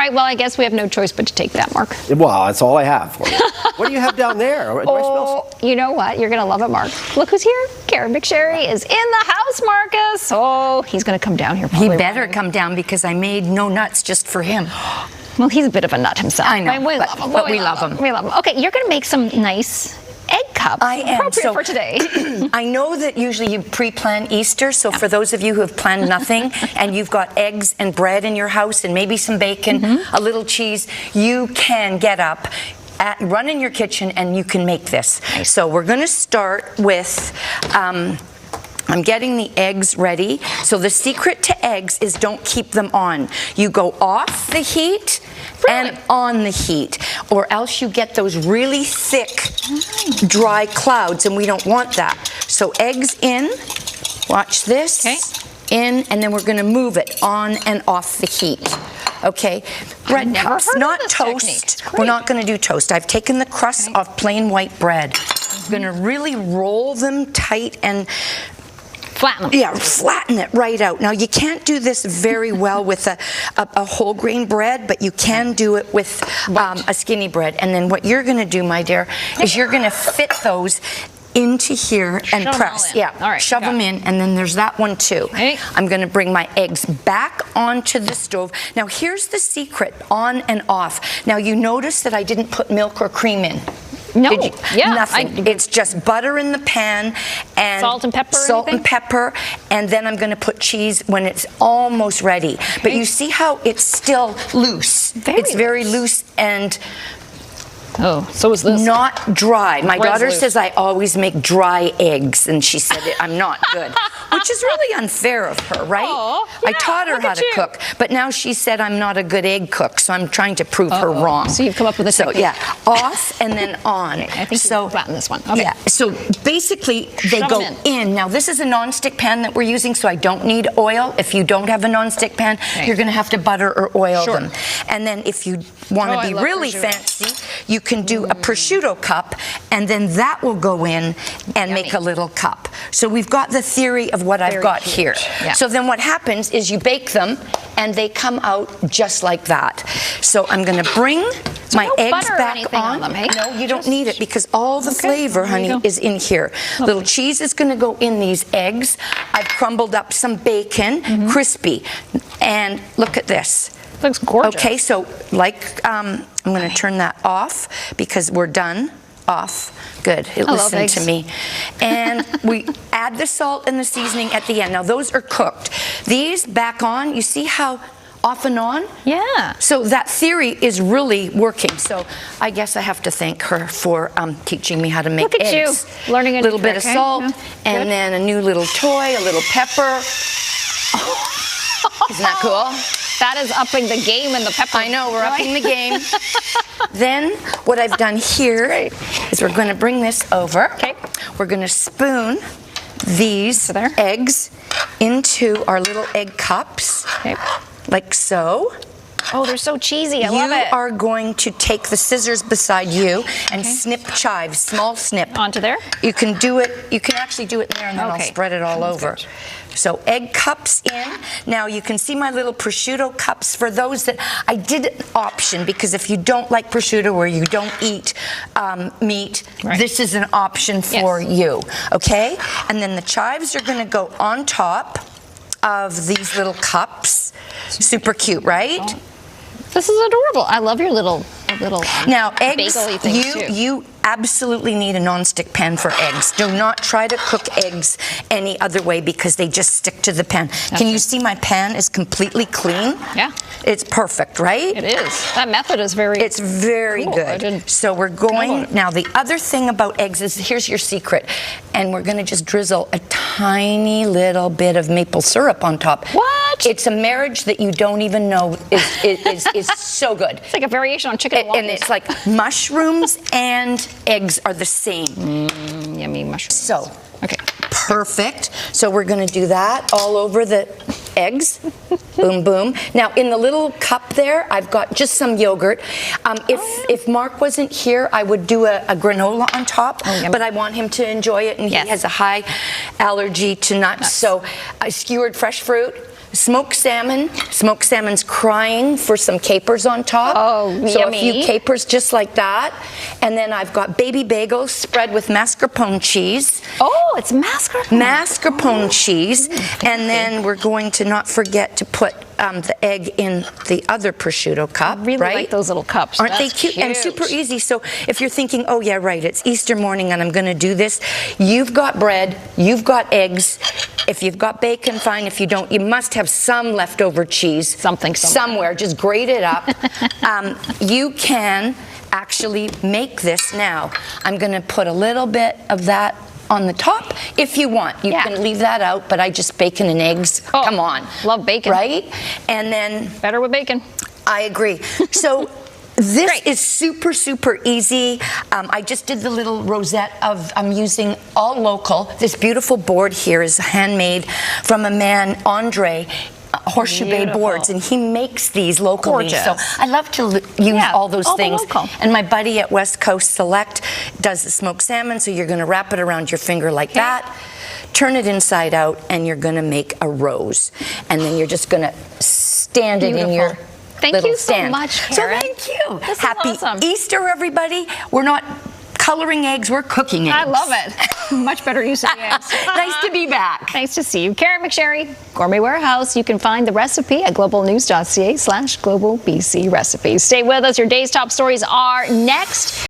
right, well, I guess we have no choice but to take that, Mark. Well, that's all I have for you. What do you have down there? Do I smell You know what? You're going to love it, Mark. Look who's here. Caren McSherry is in the house, Marcus. Oh, he's going to come down here. He better come down because I made no nuts just for him. Well, he's a bit of a nut himself. I know, we love him. but we love him. We love him. Okay, you're going to make some nice egg cups. I am. Appropriate for today. I know that usually you pre-plan Easter, so for those of you who have planned nothing and you've got eggs and bread in your house and maybe some bacon, a little cheese, you can get up, run in your kitchen, and you can make this. Nice. So we're going to start with... I'm getting the eggs ready. So the secret to eggs is don't keep them on. You go off the heat and on the heat, or else you get those really thick, dry clouds, and we don't want that. So eggs in, watch this, in, and then we're gonna move it on and off the heat. Okay, bread cups, not toast. We're not gonna do toast. I've taken the crust off plain white bread. I'm gonna really roll them tight and flatten them. Yeah, flatten it right out. Now, you can't do this very well with a whole grain bread, but you can do it with a skinny bread. And then what you're going to do, my dear, is you're going to fit those into here and press. Yeah, all right, shove them in, and then there's that one too. Okay. I'm going to bring my eggs back onto the stove. Now, here's the secret, on and off. Now, you notice that I didn't put milk or cream in. No, nothing. It's just butter in the pan and salt and pepper. And then I'm going to put cheese when it's almost ready. But you see how it's still loose. It's very loose and so is this. Not dry. My daughter says I always make dry eggs, and she said I'm not good, which is really unfair of her, right? I taught her how to cook, but now she said I'm not a good egg cook, so I'm trying to prove her wrong. So you've come up with a technique. yeah, off and then on. I think so. Flatten this one. Okay. Yeah. So basically, they go in. Now this is a non-stick pan that we're using, so I don't need oil. If you don't have a non-stick pan, you're going to have to butter or oil them. And then if you want to be really fancy, you can do a prosciutto cup, and then that will go in and make a little cup. So we've got the theory of what I've got here. So then what happens is you bake them, and they come out just like that. So I'm going to bring my eggs back on. No, you don't need it because all the flavor, honey, is in here. Little cheese is going to go in these eggs. I've crumbled up some bacon, crispy, and look at this. Looks gorgeous. Okay, so I'm going to turn that off because we're done. Off. Good. Listen to me. And we add the salt and the seasoning at the end. Now those are cooked. These back on, you see how off and on? Yeah. So that theory is really working. So I guess I have to thank her for teaching me how to make eggs. You. Learning a little bit of salt and then a new little toy, a little pepper. Isn't that cool? That is upping the game in the pepper. I know, we're upping the game. Then what I've done here is we're going to bring this over. Okay. We're going to spoon these eggs into our little egg cups. Okay. Like so. Oh, they're so cheesy. I love it. You are going to take the scissors beside you and snip chives, small snip. Onto there? You can do it, you can actually do it in there, and then I'll spread it all over. So egg cups in. Now you can see my little prosciutto cups. For those that I did an option, because if you don't like prosciutto or you don't eat meat, this is an option for you. Okay? And then the chives are going to go on top of these little cups. Super cute, right? This is adorable. I love your little now eggs. bagel-y things too. You absolutely need a non-stick pan for eggs. Do not try to cook eggs any other way because they just stick to the pan. Can you see my pan is completely clean? Yeah. It's perfect, right? It is. That method is very It's very good. So we're going, now the other thing about eggs is, here's your secret, and we're going to just drizzle a tiny little bit of maple syrup on top. What? It's a marriage that you don't even know is so good. It's like a variation on chicken and waffles. And it's like mushrooms and eggs are the same. Yummy mushrooms. So, perfect. So we're going to do that all over the eggs. Boom, boom. Now, in the little cup there, I've got just some yogurt. If Mark wasn't here, I would do a granola on top, but I want him to enjoy it, and he has a high allergy to nuts. So I skewered fresh fruit, smoked salmon. Smoked salmon's crying for some capers on top. Oh, so yummy. a few capers just like that. And then I've got baby bagels spread with mascarpone cheese. Oh, it's mascarpone. Mascarpone cheese. And then we're going to not forget to put the egg in the other prosciutto cup. I really right? like those little cups. Aren't That's they cute? And super easy. So if you're thinking, oh yeah, right, it's Easter morning and I'm going to do this, you've got bread, you've got eggs. If you've got bacon, fine. If you don't, you must have some leftover cheese. Something somewhere. Just grate it up. You can actually make this now. I'm going to put a little bit of that on the top if you want. You can leave that out, but I just bacon and eggs. Oh, come on. Love bacon. Right? And then... Better with bacon. I agree. So... This is super, super easy. I just did the little rosette of, I'm using all local. This beautiful board here is handmade from a man, Andre, Horseshoe Bay Boards, and he makes these locally. Gorgeous. So I love to use all those things. Local. And my buddy at West Coast Select does the smoked salmon, so you're going to wrap it around your finger like that, turn it inside out, and you're going to make a rose. And then you're just going to stand it in your... Thank you so much, Caren. So thank you. This is Happy awesome. Easter, everybody. We're not coloring eggs, we're cooking eggs. I love it. Much better use of the eggs. Nice to be back. Nice to see you. Caren McSherry, Gourmet Warehouse. You can find the recipe at globalnews.ca/globalbcrecipes. Stay with us. Your day's top stories are next.